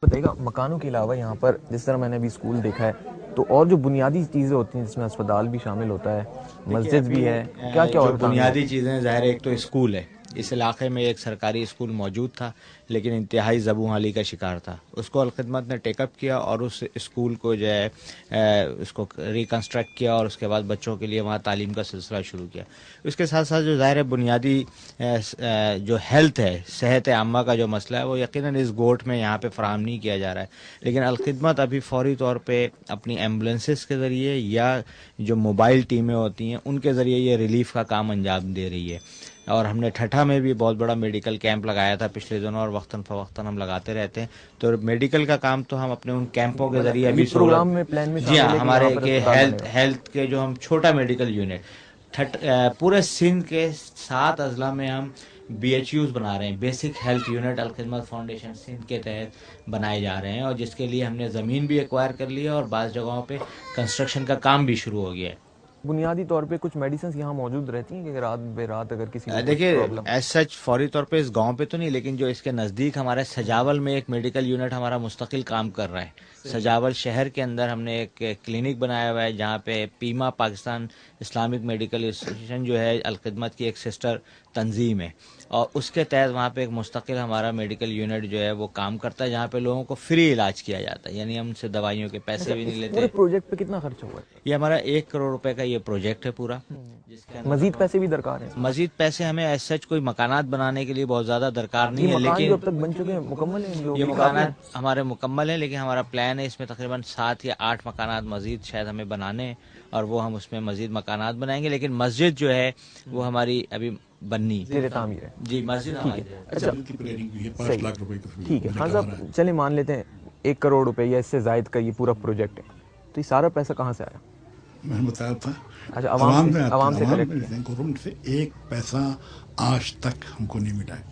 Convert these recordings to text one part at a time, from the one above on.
بتائیے گا مکانوں کے علاوہ یہاں پر جس طرح میں نے ابھی اسکول دیکھا ہے تو اور جو بنیادی چیزیں ہوتی ہیں جس میں اسپتال بھی شامل ہوتا ہے, مسجد بھی ہے, کیا کیا اور بنیادی چیزیں ظاہر ایک تو اسکول ہے. اس علاقے میں ایک سرکاری اسکول موجود تھا لیکن انتہائی زبوں حالی کا شکار تھا. اس کو الخدمت نے ٹیک اپ کیا اور اس اسکول کو جو ہے اس کو ریکنسٹرکٹ کیا اور اس کے بعد بچوں کے لیے وہاں تعلیم کا سلسلہ شروع کیا. اس کے ساتھ ساتھ جو ظاہر بنیادی جو ہیلتھ ہے, صحت عامہ کا جو مسئلہ ہے وہ یقیناً اس گوٹ میں یہاں پہ فراہم نہیں کیا جا رہا ہے. لیکن الخدمت ابھی فوری طور پہ اپنی ایمبولینسز کے ذریعے یا جو موبائل ٹیمیں ہوتی ہیں ان کے ذریعے یہ ریلیف کا کام انجام دے رہی ہے. اور ہم نے ٹھٹھا میں بھی بہت بڑا میڈیکل کیمپ لگایا تھا پچھلے دنوں, اور وقتاً فوقتاً ہم لگاتے رہتے ہیں. تو میڈیکل کا کام تو ہم اپنے ان کیمپوں کے ذریعے ابھی پروگرام میں پلان میں جی ہاں, ہمارے کہ ہیلتھ ہیلتھ کے جو ہم چھوٹا میڈیکل یونٹ پورے سندھ کے 7 اضلاع میں ہم بی ایچ یوز بنا رہے ہیں, basic health unit Alkhidmat foundation Sindh کے تحت بنائے جا رہے ہیں, اور جس کے لیے ہم نے زمین بھی ایکوائر کر لی ہے اور بعض جگہوں پہ کنسٹرکشن کا کام بھی شروع ہو گیا ہے. بنیادی طور پہ کچھ میڈیسنز یہاں موجود رہتی ہیں کہ رات بے رات اگر کسی کو دیکھیے ایز سچ فوری طور پہ اس گاؤں پہ تو نہیں, لیکن جو اس کے نزدیک ہمارے سجاول میں ایک میڈیکل یونٹ ہمارا مستقل کام کر رہا ہے. سجاول شہر کے اندر ہم نے ایک کلینک بنایا ہوا ہے جہاں پہ پیما پاکستان اسلامک میڈیکل انسٹیٹیوشن جو ہے الخدمت کی ایک سسٹر تنظیم ہے, اور اس کے تحت وہاں پہ ایک مستقل ہمارا میڈیکل یونٹ جو ہے وہ کام کرتا ہے جہاں پہ لوگوں کو فری علاج کیا جاتا ہے, یعنی ہم سے دوائیوں کے پیسے بھی نہیں لیتے. پروجیکٹ پہ کتنا خرچ ہوا ہے؟ یہ ہمارا 1 کروڑ روپے کا یہ پروجیکٹ ہے پورا. مزید پیسے بھی درکار ہیں؟ مزید پیسے ہمیں ایز سچ کوئی مکانات بنانے کے لیے بہت زیادہ درکار نہیں ہے, لیکن جو اب تک بن چکے ہیں مکمل ہیں, یہ مکانات ہمارے مکمل ہیں, لیکن ہمارا پلان ہے اس میں تقریباً 7 یا 8 مکانات مزید شاید ہمیں بنانے ہیں, اور وہ ہم اس میں مزید مکانات بنائیں گے. لیکن مسجد جو ہے وہ ہماری ابھی بننی تعمیر ہے. جی مسجد ہماری اچھا ٹھیک ہے خان صاحب, چلے مان لیتے ہیں 1 کروڑ روپے یا اس سے زائد کا یہ پورا پروجیکٹ ہے, تو یہ سارا پیسہ کہاں سے آیا؟ میں نے بتایا تھا اچھا عوام سے گورنمنٹ سے 1 پیسہ آج تک ہم کو نہیں ملا ہے.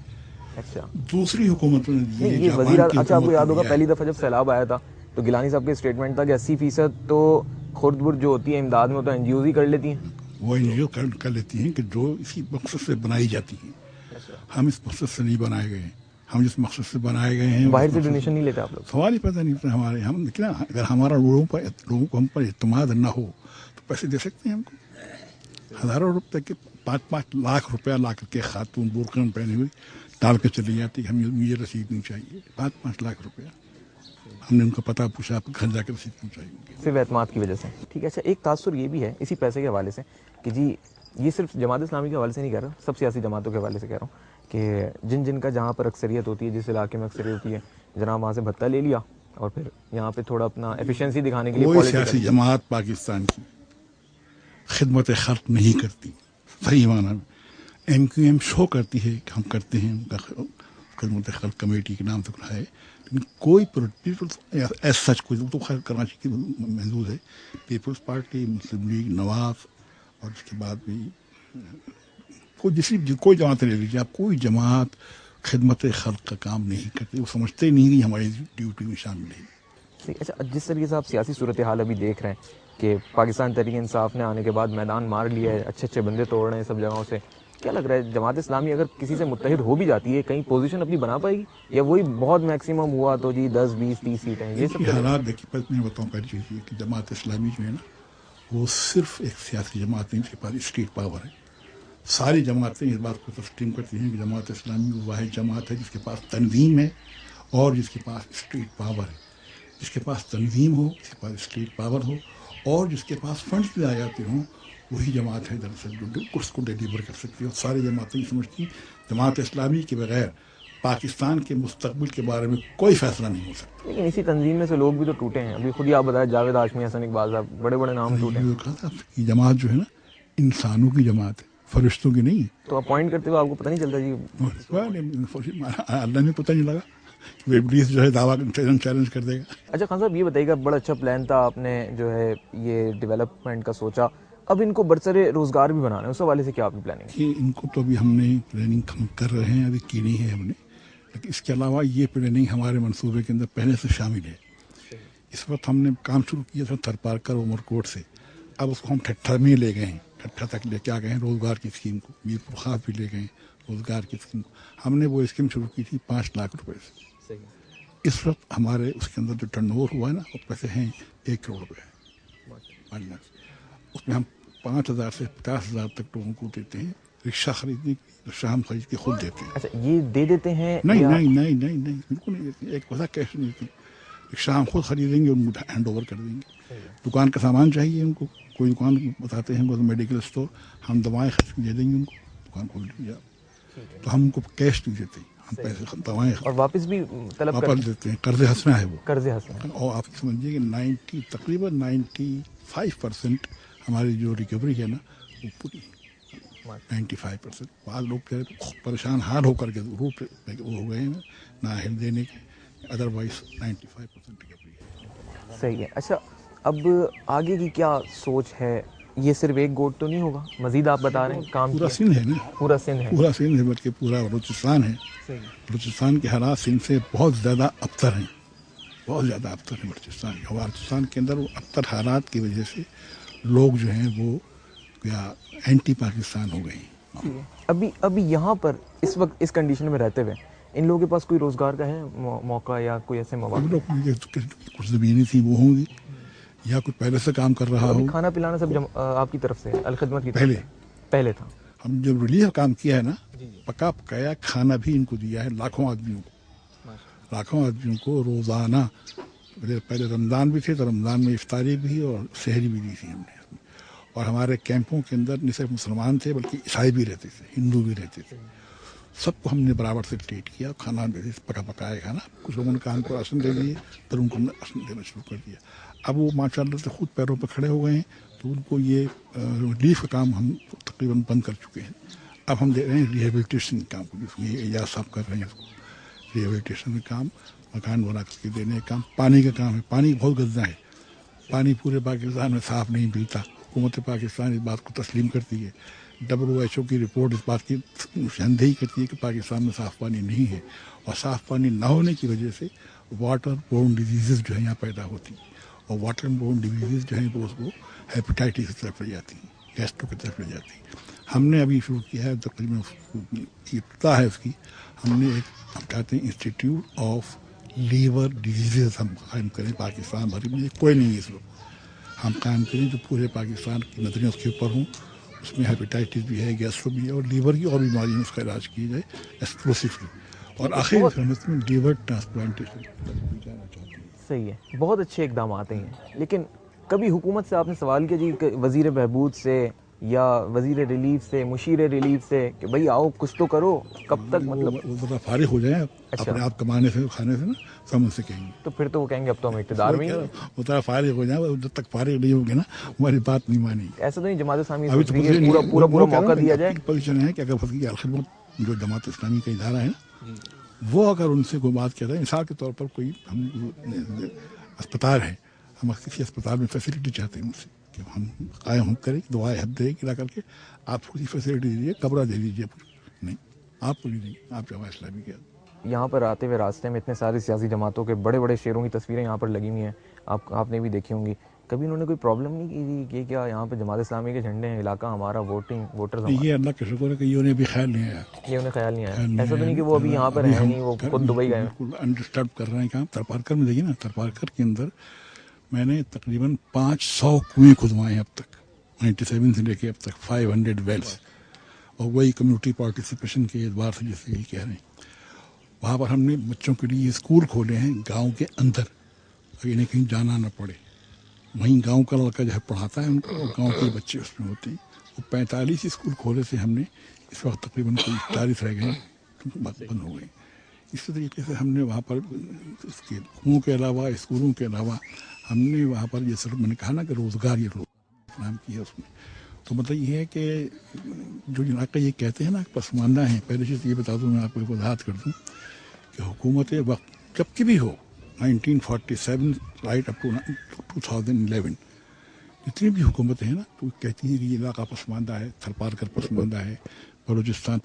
اچھا دوسری حکومتوں نے یہ وزیر, اچھا آپ کو یاد ہوگا پہلی دفعہ جب سیلاب آیا تھا تو گیلانی صاحب کے اسٹیٹمنٹ تھا کہ 80% تو خرد برد جو ہوتی ہے امداد میں تو این جی اوز ہی کر لیتی ہیں. وہ این جی او کر لیتی ہیں کہ جو اسی مقصد سے بنائی جاتی ہیں. ہم اس مقصد سے نہیں بنائے گئے ہیں, ہم جس مقصد سے بنائے گئے ہیں باہر سے ڈونیشن نہیں لیتے آپ لوگ؟ سوال ہی پیدا نہیں ہوتا ہمارے. ہم لیکن اگر ہمارا لوگوں کو ہم پر اعتماد نہ ہو تو پیسے دے سکتے ہیں ہم کو. ہزاروں روپے کے 5 لاکھ روپیہ لا کر کے خاتون برقع پہنی ہوئی ڈال کے چلی جاتی, ہم مجھے رسید نہیں چاہیے. 5 لاکھ روپیہ ہم نے ان کا پتہ پوچھا, آپ گھر جا کے رسید پہنچائی, صرف اعتماد کی وجہ سے. ٹھیک ہے. اچھا ایک تاثر یہ بھی ہے اسی پیسے کے حوالے سے کہ جی یہ صرف جماعت اسلامی کے حوالے سے نہیں کہہ رہا, سب سیاسی جماعتوں کے حوالے سے کہہ رہا ہوں کہ جن کا جہاں پر اکثریت ہوتی ہے, جس علاقے میں اکثریت ہوتی ہے, جناب وہاں سے بھتہ لے لیا اور پھر یہاں پہ تھوڑا اپنا ایفیشنسی دکھانے کے لیے کوئی سیاسی جماعت پاکستان کی خدمت خلق نہیں کرتی صحیح معنی میں. ایم کیو ایم شو کرتی ہے کہ ہم کرتے ہیں, ان کا خدمت خلق کمیٹی کے نام سے ہے, لیکن کوئی پیپلز ایز سچ کوئی تو خیر کراچی کی محدود ہے, پیپلز پارٹی, مسلم لیگ, نواز, اور اس کے بعد بھی کوئی جماعت لے لیجیے آپ, کوئی جماعت خدمت خلق کا کام نہیں کرتی. وہ سمجھتے نہیں کہ ہماری ڈیوٹی میں شامل ہے. اچھا جس طریقے سے آپ سیاسی صورتحال ابھی دیکھ رہے ہیں کہ پاکستان تحریک انصاف نے آنے کے بعد میدان مار لیا ہے, اچھے بندے توڑ رہے ہیں سب جگہوں سے, کیا لگ رہا ہے جماعت اسلامی اگر کسی سے متحد ہو بھی جاتی ہے کہیں پوزیشن اپنی بنا پائے گی, یا وہی بہت میکسیمم ہوا تو جی 10 20 30 سیٹیں ہیں؟ یہ سب حالات دیکھیے, میں بتاؤں پہلی چیز یہ کہ جماعت اسلامی جو ہے نا وہ صرف ایک سیاسی جماعت نہیں, اس کے پاس اسٹیٹ پاور ہے. ساری جماعتیں اس بات کو تسلیم کرتی ہیں کہ جماعت اسلامی وہ واحد جماعت ہے جس کے پاس تنظیم ہے اور جس کے پاس اسٹیٹ پاور ہے. جس کے پاس تنظیم ہو, جس کے پاس اسٹیٹ پاور ہو, اور جس کے پاس فنڈز بھی آ جاتے ہوں, وہی جماعت ہے دراصل جو اس کو ڈیلیور کر سکتی ہے. اور ساری جماعتیں سمجھتی جماعت اسلامی کے بغیر پاکستان کے مستقبل کے بارے میں کوئی فیصلہ نہیں ہو سکتا. لیکن اسی تنظیم میں سے لوگ بھی تو ٹوٹے ہیں. ابھی خود ہی آپ بتائیں, جاوید ہاشمی, حسن اقبال صاحب, بڑے بڑے نام ٹوٹے ہیں. یہ جماعت جو ہے نا انسانوں کی جماعت ہے, فرشتوں کی نہیں. تو اپوائنٹ کرتے ہوئے آپ کو پتہ نہیں چلتا جی؟ اللہ نے پتہ نہیں لگا کہ ابلیس جو ہے دعویٰ چیلنج کر دے گا. اچھا خان صاحب یہ بتائیے گا, بڑا اچھا پلان تھا آپ نے جو ہے یہ ڈیولپمنٹ کا سوچا, اب ان کو برسر روزگار بھی بنانا ہے, اس حوالے سے کیا آپ کی پلاننگ ہے؟ ان کو تو ابھی ہم نے پلاننگ کر رہے ہیں, ابھی کی نہیں ہے ہم نے, لیکن اس کے علاوہ یہ پلاننگ ہمارے منصوبے کے اندر پہلے سے شامل ہے. اس وقت ہم نے کام شروع کیا تھا تھرپارکر عمر کوٹ سے, اب اس کو ہم ٹھٹھا میں لے گئے ہیں, ٹھٹھا تک لے کے آ گئے ہیں روزگار کی اسکیم کو. میر پرخاص بھی لے گئے ہیں روزگار کی اسکیم کو. ہم نے وہ اسکیم شروع کی تھی 5 لاکھ روپے سے. اس وقت ہمارے اس کے اندر جو ٹرن اوور ہوا ہے نا وہ پیسے ہیں 1 کروڑ روپے. اس میں ہم 5,000 سے 50,000 تک لوگوں کو دیتے ہیں رکشہ خریدنے کی. رکشہ ہم خرید کے خود دیتے ہیں. اچھا یہ دے دیتے ہیں نہیں بالکل نہیں دیتے. ایک پیسہ کیش نہیں دیتے. رکشہ ہم خود خریدیں گے ان کو ہینڈ اوور کر دیں گے. دکان کا سامان چاہیے ان کو, کوئی دکان بتاتے ہیں میڈیکل اسٹور, ہم دوائیں خرید کے دے دیں گے ان کو, دکان کھول دیا. تو ہم ان کو کیش نہیں دیتے, ہم پیسے دوائیں اور واپس بھی طلب واپس دیتے ہیں. قرض حسنہ ہے وہ, قرض حسن. اور آپ سمجھیے کہ تقریباً 95% ہماری جو ریکوری ہے نا وہ پوری 95%. بعض لوگ پریشان حال ہو کر کے وہ ہو گئے ہیں نہ ہل دینے کے, ادروائز 95% ریکوری ہے. صحیح ہے. اچھا اب آگے کی کیا سوچ ہے؟ یہ صرف ایک گوٹ تو نہیں ہوگا, مزید آپ بتا رہے ہیں کام پورا سندھ ہے نا, پورا سندھ ہے, پورا سندھ ہے بلکہ پورا بلوچستان ہے. بلوچستان کے حالات سندھ سے بہت زیادہ ابتر ہیں, بہت زیادہ ابتر ہیں بلوچستان. اور بلوچستان کے اندر وہ ابتر حالات کی وجہ سے لوگ جو ہیں وہ کیا اینٹی پاکستان ہو گئے ہیں. ابھی یہاں پر اس وقت اس کنڈیشن میں رہتے ہوئے ان لوگوں کے پاس کوئی روزگار کا ہے موقع یا کوئی ایسے مواقع؟ کچھ زمینیں تھیں وہ ہوں گی, یا کچھ پہلے سے کام کر رہا ہو. کھانا پلانا سب آپ کی طرف سے الخدمت کی طرف پہلے سے پہلے تھا. ہم جب ریلیف کام کیا ہے نا, پکا پکایا کھانا بھی ان کو دیا ہے لاکھوں آدمیوں کو روزانہ. پہلے رمضان بھی تھے تو رمضان میں افطاری بھی اور سحری بھی دی تھی ہم نے. اور ہمارے کیمپوں کے اندر نہ صرف مسلمان تھے بلکہ عیسائی بھی رہتے تھے, ہندو بھی رہتے تھے. سب کو ہم نے برابر سے ٹریٹ کیا. کھانا پکا پکایا کھانا. کچھ لوگوں نے کام کو راشن دے دیے, پھر ان کو راشن دینا شروع کر دیا. اب وہ ماشاء اللہ سے خود پیروں پہ کھڑے ہو گئے ہیں, تو ان کو یہ ریلیف کا کام ہم تقریباً بند کر چکے ہیں. اب ہم دے رہے ہیں ریہیبلیٹیشن کے کام کو, جس میں اعجاز صاحب کر رہے ہیں اس کو. ریہیبلیٹیشن کا کام, مکان بنا کر کے دینے کا کام. پانی کا کام ہے, پانی بہت گندا ہے. پانی پورے پاکستان میں صاف نہیں ملتا. حکومت پاکستان اس بات کو تسلیم کرتی ہے. WHO کی رپورٹ اس بات کی نشاندہی کرتی ہے کہ پاکستان میں صاف پانی نہیں ہے, اور صاف پانی نہ ہونے کی وجہ سے واٹر بورن ڈیزیزز جو ہیں یہاں پیدا ہوتی ہیں. اور واٹر بورن ڈیزیز جو ہیں وہ اس کو ہیپیٹائٹس کی طرف لے جاتی ہیں, گیسٹرو کی طرف لے جاتی ہیں. ہم نے ابھی شروع کیا ہے, تقریباً ابتدا ہے اس کی. ہم نے ہم چاہتے ہیں انسٹیٹیوٹ آف لیور ڈیزیزز ہم قائم کریں پاکستان بھر میں. کوئی نہیں ہے اس وقت ہم قائم کریں جو پورے پاکستان کی نظریں اس کے اوپر ہوں. اس میں ہیپیٹائٹس بھی ہے, گیسٹرو بھی ہے, اور لیور کی اور بیماریاں اس کا علاج کیا جائے ایکسکلوسیولی. اور آخر میں لیور ٹرانسپلانٹیشن جانا چاہتے ہیں. صحیح ہے, بہت اچھے اقدامات ہیں. لیکن کبھی حکومت سے آپ نے سوال کیا جی, وزیر بہبود سے یا وزیر ریلیف سے, مشیر ریلیف سے, کہ بھائی آؤ کچھ تو کرو؟ کب تک مطلب وہ ذرا فارغ ہو جائیں اپنے آپ کمانے سے کھانے سے نا, سب ان سے کہیں گے. تو پھر تو وہ کہیں گے اب تو ہم اقتدار میں ہی ہیں. وہ ذرا فارغ ہو جائیں, جب تک فارغ نہیں ہوگے نا ہماری بات نہیں مانی. ایسا تو نہیں جماعت اسلامی ابھی تو پورا موقع دیا جائے. پوزیشن ہے کہ اگر فقیر الخدمت جو جماعت اسلامی کا ادارہ ہے نا, وہ اگر ان سے کوئی بات کیا جائے, مثال کے طور پر کوئی ہم اسپتال ہے, ہم کسی اسپتال میں فیسلٹی چاہتے ہیں ان سے کہ ہم قائم کریں, دعائیں حد دے گلا کر کے آپ پوری فیسلٹی دیجیے, کمرہ دے دیجیے. نہیں, آپ کو نہیں دیں گے, آپ جماعت اسلامی کے. یہاں پر آتے ہوئے راستے میں اتنے سارے سیاسی جماعتوں کے بڑے بڑے شیروں کی تصویریں یہاں پر لگی ہوئی ہیں, آپ نے بھی دیکھی ہوں گی. کبھی انہوں نے کوئی پرابلم نہیں کی کہ کیا یہاں پہ جماعت اسلامی کے جھنڈے ہیں, علاقہ ہمارا, ووٹرز ہمارے؟ یہ اللہ کا شکر ہے کہ یہ انہیں بھی خیال نہیں آیا. یہ انہیں خیال نہیں آیا. ایسا تو نہیں کہ وہ ابھی یہاں پر ہیں نہیں, وہ خود دبئی گئے ہیں. بالکل انڈسٹرب کر رہے ہیں کام. ترپارکر میں دیکھیے نا, ترپارکر کے اندر میں نے تقریباً 500 کنویں کھدوائے ہیں اب تک, 97 سے لے کے اب تک 500 ویلس. اور وہی کمیونٹی پارٹیسپیشن کے اعتبار سے جیسے یہ کہہ رہے ہیں. وہاں پر ہم نے بچوں کے لیے اسکول کھولے ہیں گاؤں کے اندر, اگر انہیں کہیں جانا نہ پڑے. وہیں گاؤں کا لڑکا جو ہے پڑھاتا ہے ان کو, اور گاؤں کے بچے اس میں ہوتے ہیں. وہ 45 اسکول کھولے تھے ہم نے, اس وقت تقریباً کوئی 40 رہ گئے, بند ہو گئے. اسی طریقے سے ہم نے وہاں پر اس کے کنوؤں کے علاوہ, اسکولوں کے علاوہ, ہم نے وہاں پر یہ سب میں نے کہا نا کہ روزگار یہ لوگ نام کیا اس میں. تو مطلب یہ ہے کہ جو علاقہ یہ کہتے ہیں نا پسماندہ ہیں, پہلے چیز یہ بتا دوں, میں آپ کو وضاحت کر دوں کہ حکومت وقت جب کی بھی ہو, 1947 رائٹ اپ ٹو 2011 جتنی بھی حکومتیں ہیں نا, تو کہتی ہیں کہ یہ علاقہ پسماندہ ہے, تھرپارکر پسماندہ ہے, بلوچستان